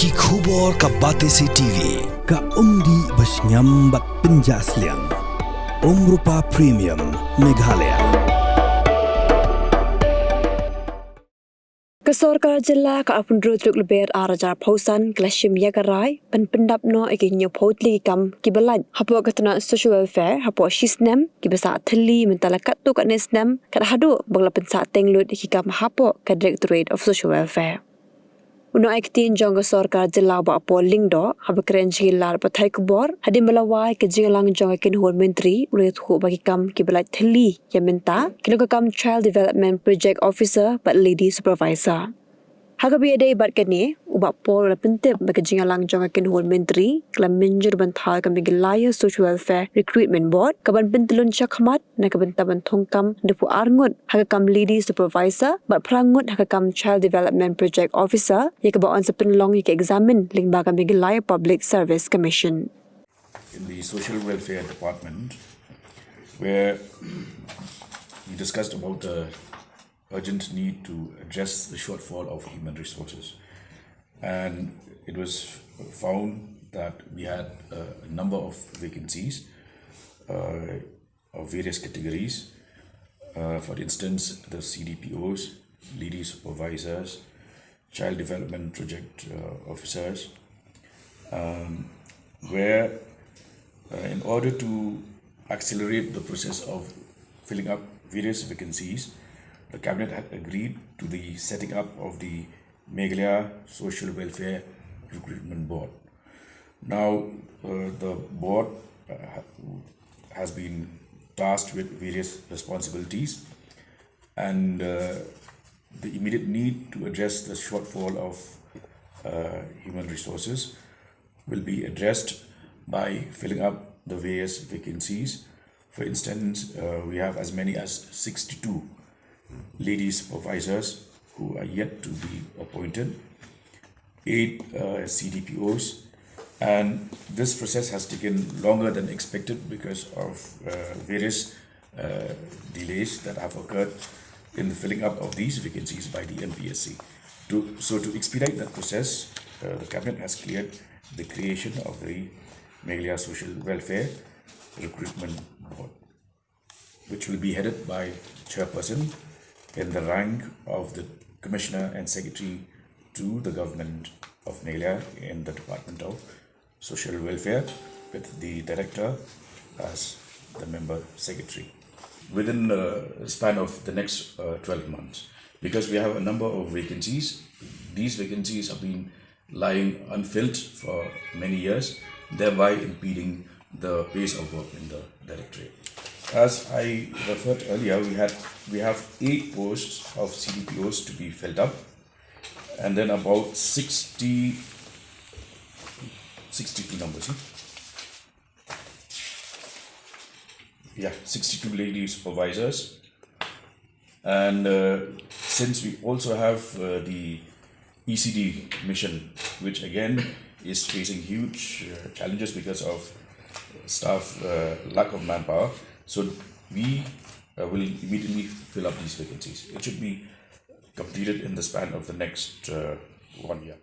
Ki khubor ka Batesi TV ka umdi basnyam bat penjaslian Rupa Premium Meghalaya. Ke Sorkar Jilla ka apun druk leber arajar pausan glashim yagarai Pyndap no ikinyo potli kam kibalan hapo katana social welfare hapo shisnem kibasa Tylli mentalakat tu kat nesnem kat hadu bagla pensa tenglut ikam hapo ka Directorate of Social Welfare. Uno aktin jong Sorkar Jilla ba apo lingdo haba keren jilar pathai kubor hadim balawai ke jingalang jong akin hon menteri ulet hu bagi kam kibalat Tylli yamenta kilo kam child development project officer but lady supervisor. Hagabi ada ibat kini ubak pol la pentep bagi jingalang jong akin hon menteri kelam menjur bantal kam bagi social welfare recruitment board kaban pentelun chakmat na kaban taban thongkam depu arngut haga kam lady supervisor but prangut haga kam child development project officer ye ka baon sepenlong ye ka examine ling ba kam bagi public service commission. In the social welfare department, where we discussed about the urgent need to address the shortfall of human resources, and it was found that we had a number of vacancies of various categories. For instance, the CDPOs, lady supervisors, child development project officers, where in order to accelerate the process of filling up various vacancies, the Cabinet had agreed to the setting up of the Meghalaya Social Welfare Recruitment Board. Now, the board has been tasked with various responsibilities, and the immediate need to address the shortfall of human resources will be addressed by filling up the various vacancies. For instance, we have as many as 62 lady supervisors who are yet to be appointed, 8 CDPOs, and this process has taken longer than expected because of various delays that have occurred in the filling up of these vacancies by the MPSC. So to expedite that process, the Cabinet has cleared the creation of the Meghalaya Social Welfare Recruitment Board, which will be headed by Chairperson in the rank of the Commissioner and Secretary to the Government of Meghalaya in the Department of Social Welfare, with the Director as the Member Secretary. Within the span of the next 12 months, because we have a number of vacancies, these vacancies have been lying unfilled for many years, thereby impeding the pace of work in the Directorate. As I referred earlier, we have 8 posts of CDPOs to be filled up, and then about 62 numbers. 62 lady supervisors, and since we also have the ECD mission, which again is facing huge challenges because of staff lack of manpower, so we will immediately fill up these vacancies. It should be completed in the span of the next 1 year.